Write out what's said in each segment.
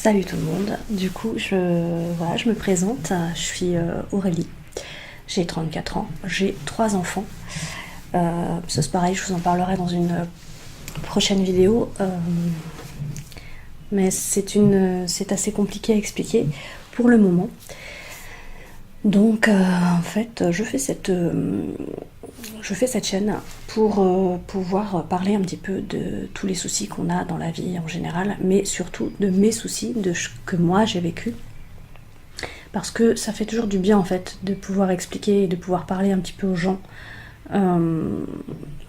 Salut tout le monde, du coup je me présente, je suis Aurélie, j'ai 34 ans, j'ai 3 enfants, ça c'est pareil, je vous en parlerai dans une prochaine vidéo, mais c'est assez compliqué à expliquer pour le moment. Donc en fait je fais cette chaîne pour pouvoir parler un petit peu de tous les soucis qu'on a dans la vie en général, mais surtout de mes soucis, de ce que moi j'ai vécu. Parce que ça fait toujours du bien en fait de pouvoir expliquer et de pouvoir parler un petit peu aux gens.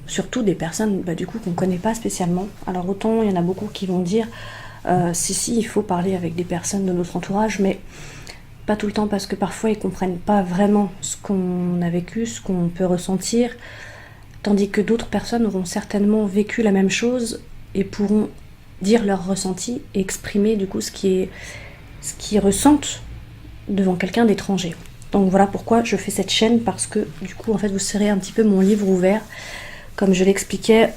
Surtout des personnes du coup qu'on ne connaît pas spécialement. Alors autant il y en a beaucoup qui vont dire si il faut parler avec des personnes de notre entourage, mais pas tout le temps, parce que parfois ils comprennent pas vraiment ce qu'on a vécu, ce qu'on peut ressentir, tandis que d'autres personnes auront certainement vécu la même chose et pourront dire leur ressenti et exprimer du coup ce qu'ils ressentent devant quelqu'un d'étranger. Donc voilà pourquoi je fais cette chaîne, parce que du coup en fait vous serez un petit peu mon livre ouvert, comme je l'expliquais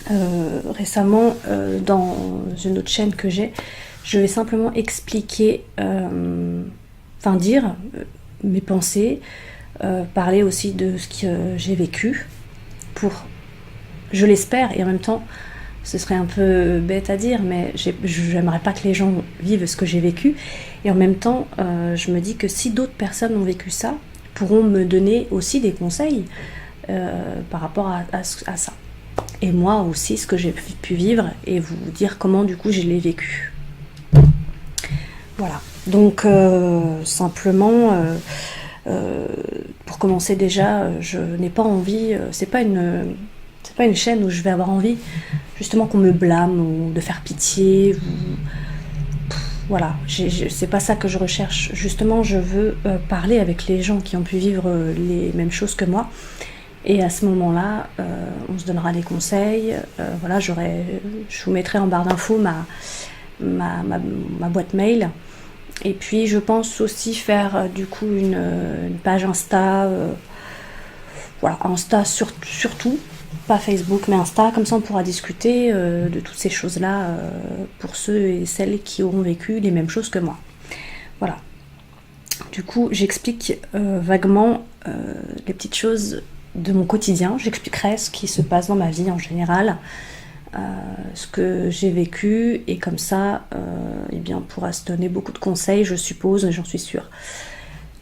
récemment dans une autre chaîne que j'ai. Je vais simplement expliquer, dire mes pensées, parler aussi de ce que j'ai vécu, pour, je l'espère, et en même temps, ce serait un peu bête à dire, mais j'aimerais pas que les gens vivent ce que j'ai vécu, et en même temps, je me dis que si d'autres personnes ont vécu ça, pourront me donner aussi des conseils par rapport à ça. Et moi aussi, ce que j'ai pu vivre, et vous dire comment du coup je l'ai vécu. Voilà, donc simplement, pour commencer déjà, je n'ai pas envie, c'est pas une chaîne où je vais avoir envie justement qu'on me blâme ou de faire pitié. Voilà, c'est pas ça que je recherche. Justement, je veux parler avec les gens qui ont pu vivre les mêmes choses que moi. Et à ce moment-là, on se donnera des conseils. Voilà, je vous mettrai en barre d'infos ma boîte mail. Et puis je pense aussi faire du coup une page Insta, voilà, Insta surtout, pas Facebook mais Insta, comme ça on pourra discuter de toutes ces choses-là pour ceux et celles qui auront vécu les mêmes choses que moi. Voilà. Du coup j'explique vaguement les petites choses de mon quotidien, j'expliquerai ce qui se passe dans ma vie en général, ce que j'ai vécu, et comme ça on pourra se donner beaucoup de conseils, je suppose, et j'en suis sûre.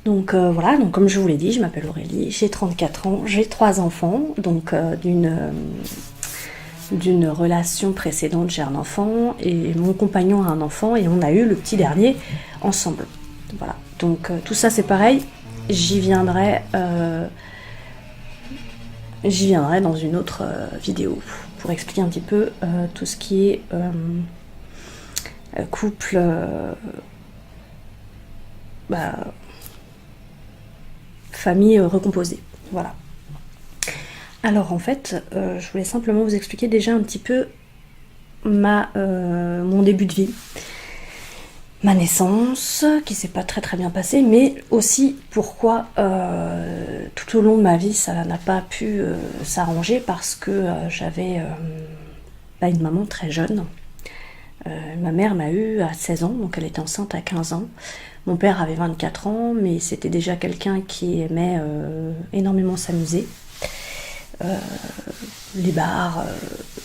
Donc voilà, donc comme je vous l'ai dit, je m'appelle Aurélie, j'ai 34 ans, j'ai 3 enfants, donc d'une relation précédente j'ai un enfant, et mon compagnon a un enfant, et on a eu le petit dernier ensemble. Voilà, donc tout ça c'est pareil, j'y viendrai dans une autre vidéo pour expliquer un petit peu tout ce qui est couple, famille recomposée. Voilà. Alors en fait, je voulais simplement vous expliquer déjà un petit peu mon début de vie, ma naissance, qui s'est pas très bien passée, mais aussi pourquoi tout au long de ma vie ça n'a pas pu s'arranger, parce que j'avais une maman très jeune. Ma mère m'a eu à 16 ans, donc elle était enceinte à 15 ans. Mon père avait 24 ans, mais c'était déjà quelqu'un qui aimait énormément s'amuser. Les bars,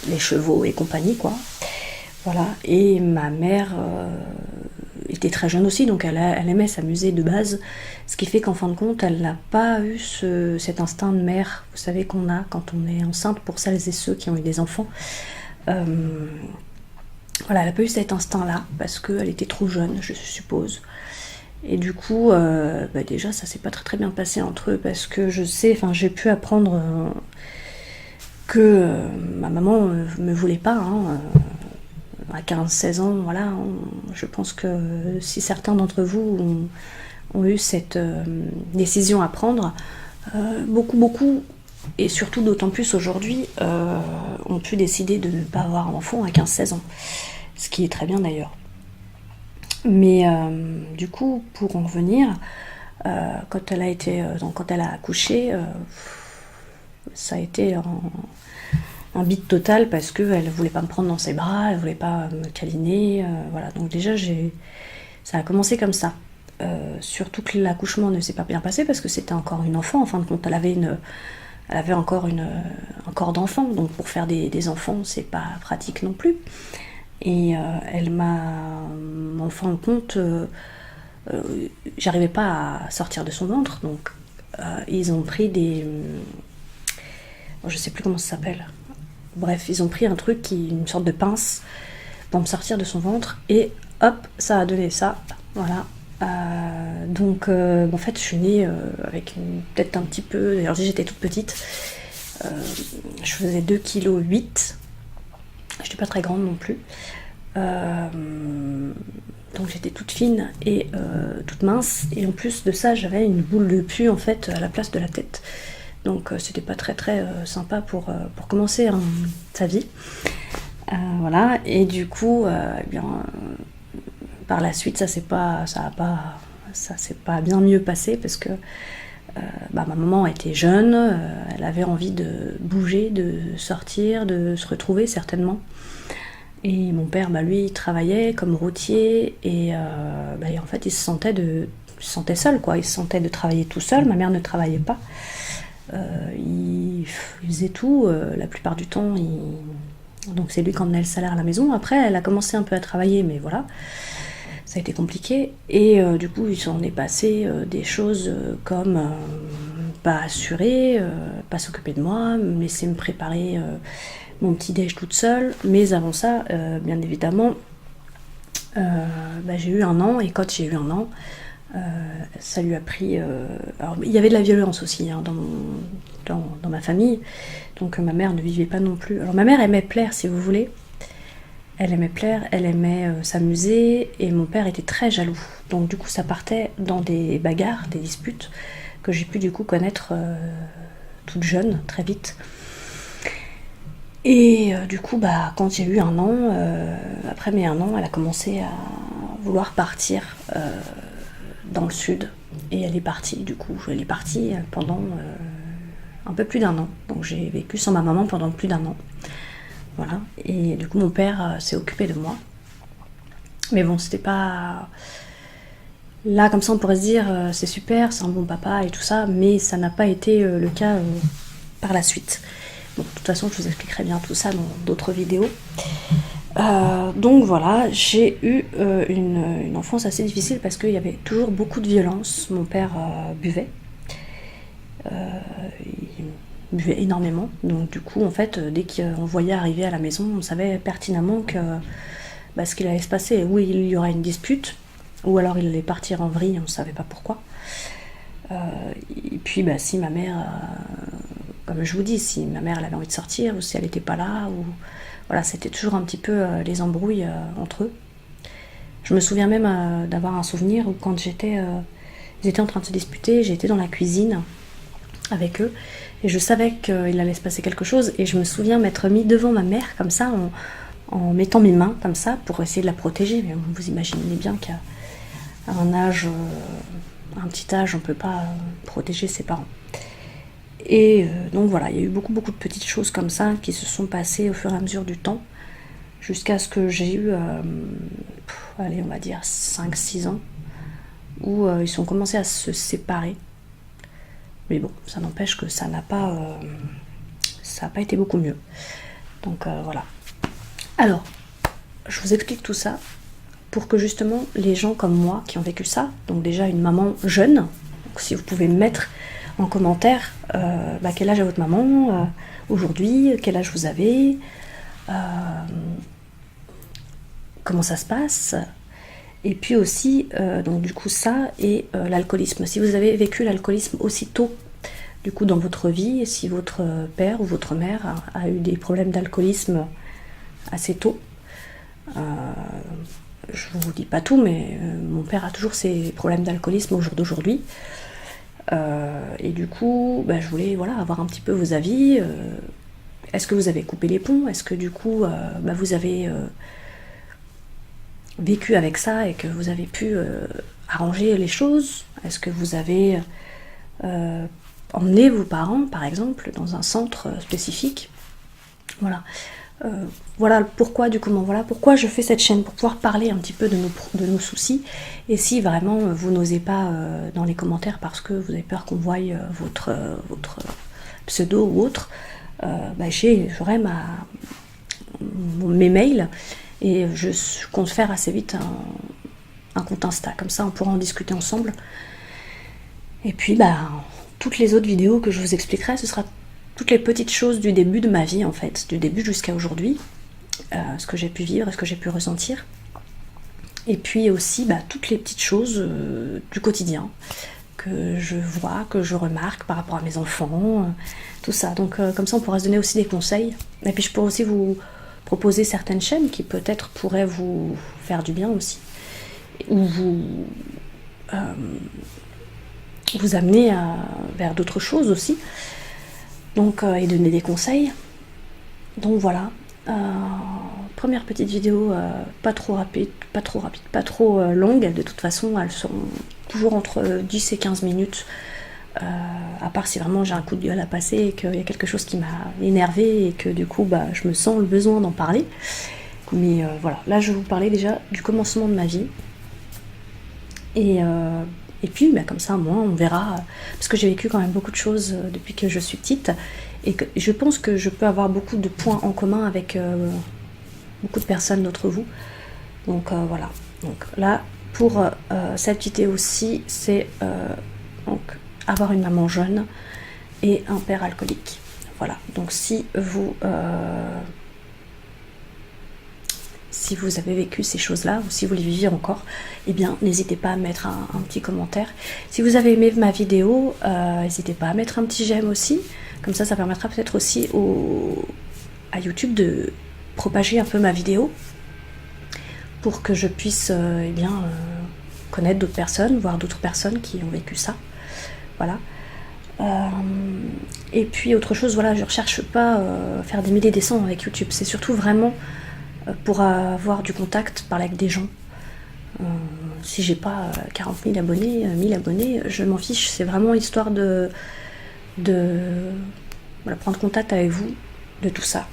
les chevaux et compagnie, quoi. Voilà, et ma mère était très jeune aussi, donc elle aimait s'amuser de base, ce qui fait qu'en fin de compte, elle n'a pas eu cet instinct de mère, vous savez, qu'on a quand on est enceinte, pour celles et ceux qui ont eu des enfants. Voilà, elle n'a pas eu cet instinct-là, parce qu'elle était trop jeune, je suppose. Et du coup, déjà, ça s'est pas très bien passé entre eux, parce que j'ai pu apprendre que ma maman me voulait pas, à 15-16 ans, voilà. Je pense que si certains d'entre vous ont eu cette décision à prendre, beaucoup, et surtout d'autant plus aujourd'hui, ont pu décider de ne pas avoir d'enfant à 15-16 ans. Ce qui est très bien d'ailleurs. Mais du coup, pour en revenir, quand elle a accouché, ça a été un bide total parce qu'elle voulait pas me prendre dans ses bras, elle voulait pas me câliner, voilà. Donc déjà ça a commencé comme ça. Surtout que l'accouchement ne s'est pas bien passé parce que c'était encore une enfant, en fin de compte elle avait encore un corps d'enfant, donc pour faire des enfants c'est pas pratique non plus. Et elle m'a, en fin de compte, j'arrivais pas à sortir de son ventre, donc ils ont pris je sais plus comment ça s'appelle. Bref, ils ont pris un truc une sorte de pince pour me sortir de son ventre et hop, ça a donné ça, voilà. Donc en fait je suis née avec peut-être un petit peu, d'ailleurs j'étais toute petite, je faisais 2,8 kg, j'étais pas très grande non plus, donc j'étais toute fine et toute mince, et en plus de ça j'avais une boule de pus en fait à la place de la tête, donc c'était pas très très sympa pour commencer sa vie, voilà. Et du coup eh bien par la suite ça s'est pas bien mieux passé parce que ma maman était jeune, elle avait envie de bouger, de sortir, de se retrouver certainement. Et mon père, lui, il travaillait comme routier et en fait, il se sentait seul, quoi. Il se sentait de travailler tout seul. Ma mère ne travaillait pas. Il faisait tout. La plupart du temps, donc c'est lui qui emmenait le salaire à la maison. Après, elle a commencé un peu à travailler, mais voilà. Ça a été compliqué. Et du coup, il s'en est passé des choses comme pas assurer, pas s'occuper de moi, me laisser me préparer mon petit déj toute seule. Mais avant ça, bien évidemment, j'ai eu 1 an, et quand j'ai eu 1 an, ça lui a pris... alors, il y avait de la violence aussi dans ma famille, donc ma mère ne vivait pas non plus. Alors ma mère aimait plaire, si vous voulez. Elle aimait plaire, elle aimait s'amuser, et mon père était très jaloux. Donc du coup ça partait dans des bagarres, des disputes, que j'ai pu du coup connaître toute jeune, très vite. Et du coup, quand j'ai eu 1 an, après mes 1 an, elle a commencé à vouloir partir dans le sud. Et elle est partie, du coup. Elle est partie pendant un peu plus d'1 an. Donc j'ai vécu sans ma maman pendant plus d'1 an. Voilà. Et du coup, mon père s'est occupé de moi. Mais bon, c'était pas... Là, comme ça, on pourrait se dire, c'est super, c'est un bon papa et tout ça, mais ça n'a pas été le cas par la suite. Bon, de toute façon, je vous expliquerai bien tout ça dans d'autres vidéos. Donc voilà, j'ai eu une enfance assez difficile parce qu'il y avait toujours beaucoup de violence. Mon père buvait. Il buvait énormément. Donc du coup, en fait, dès qu'on voyait arriver à la maison, on savait pertinemment que ce qu'il allait se passer. Ou il y aurait une dispute, ou alors il allait partir en vrille, on ne savait pas pourquoi. Et puis si ma mère... comme je vous dis, si ma mère elle avait envie de sortir, ou si elle n'était pas là, ou voilà, c'était toujours un petit peu les embrouilles entre eux. Je me souviens même d'avoir un souvenir où quand ils étaient en train de se disputer, j'étais dans la cuisine avec eux, et je savais qu'il allait se passer quelque chose, et je me souviens m'être mis devant ma mère, comme ça, en mettant mes mains, comme ça, pour essayer de la protéger. Mais vous imaginez bien qu'à un petit âge, on ne peut pas protéger ses parents. Et donc voilà, il y a eu beaucoup de petites choses comme ça qui se sont passées au fur et à mesure du temps, jusqu'à ce que j'ai eu, on va dire 5-6 ans, où ils ont commencé à se séparer. Mais bon, ça n'empêche que ça n'a pas été beaucoup mieux. Donc voilà. Alors, je vous explique tout ça pour que justement les gens comme moi qui ont vécu ça, donc déjà une maman jeune, donc si vous pouvez me mettre en commentaire quel âge a votre maman aujourd'hui, quel âge vous avez, comment ça se passe, et puis aussi donc du coup ça et l'alcoolisme. Si vous avez vécu l'alcoolisme aussi tôt du coup dans votre vie, si votre père ou votre mère a eu des problèmes d'alcoolisme assez tôt, je vous dis pas tout, mais mon père a toujours ses problèmes d'alcoolisme au jour d'aujourd'hui. Et du coup, je voulais avoir un petit peu vos avis. Est-ce que vous avez coupé les ponts? Est-ce que du coup, vous avez vécu avec ça et que vous avez pu arranger les choses? Est-ce que vous avez emmené vos parents, par exemple, dans un centre spécifique Voilà. Voilà pourquoi du comment, voilà pourquoi je fais cette chaîne, pour pouvoir parler un petit peu de nos soucis. Et si vraiment vous n'osez pas dans les commentaires parce que vous avez peur qu'on voie votre pseudo ou autre, bah, j'aurai mes mails, et je compte faire assez vite un compte Insta, comme ça on pourra en discuter ensemble. Et puis bah, toutes les autres vidéos que je vous expliquerai, ce sera toutes les petites choses du début de ma vie en fait, du début jusqu'à aujourd'hui, ce que j'ai pu vivre, ce que j'ai pu ressentir. Et puis aussi bah, toutes les petites choses du quotidien que je vois, que je remarque par rapport à mes enfants, tout ça. Donc comme ça on pourra se donner aussi des conseils. Et puis je pourrais aussi vous proposer certaines chaînes qui peut-être pourraient vous faire du bien aussi, ou vous amener vers d'autres choses aussi. Donc, et donner des conseils. Donc voilà, première petite vidéo, pas trop rapide, pas trop longue. De toute façon, elles sont toujours entre 10 et 15 minutes, à part si vraiment j'ai un coup de gueule à passer et qu'il y a quelque chose qui m'a énervé et que du coup bah, je me sens le besoin d'en parler. Mais voilà, là je vais vous parler déjà du commencement de ma vie. Et puis bah, comme ça, moi, on verra, parce que j'ai vécu quand même beaucoup de choses depuis que je suis petite, et que je pense que je peux avoir beaucoup de points en commun avec beaucoup de personnes d'entre vous. Donc voilà. Donc là, pour cette vidéo aussi, c'est donc avoir une maman jeune et un père alcoolique. Voilà. Donc si vous avez vécu ces choses-là, ou si vous les vivez encore, eh bien, n'hésitez pas à mettre un petit commentaire. Si vous avez aimé ma vidéo, n'hésitez pas à mettre un petit j'aime aussi. Comme ça, ça permettra peut-être aussi à YouTube de propager un peu ma vidéo, pour que je puisse connaître d'autres personnes, voir d'autres personnes qui ont vécu ça. Voilà. Et puis, autre chose, voilà, je ne recherche pas faire des milliers et des cents avec YouTube. C'est surtout vraiment pour avoir du contact, parler avec des gens. Si j'ai pas 40 000 abonnés, 1000 abonnés, je m'en fiche. C'est vraiment histoire de voilà, prendre contact avec vous, de tout ça.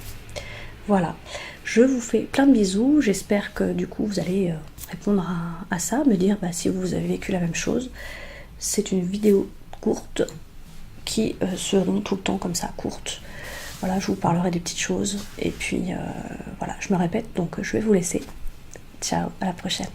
Voilà. Je vous fais plein de bisous. J'espère que du coup vous allez répondre à ça, me dire bah, si vous avez vécu la même chose. C'est une vidéo courte qui seront tout le temps comme ça, courte. Voilà, je vous parlerai des petites choses. Et puis, voilà, je me répète, donc je vais vous laisser. Ciao, à la prochaine.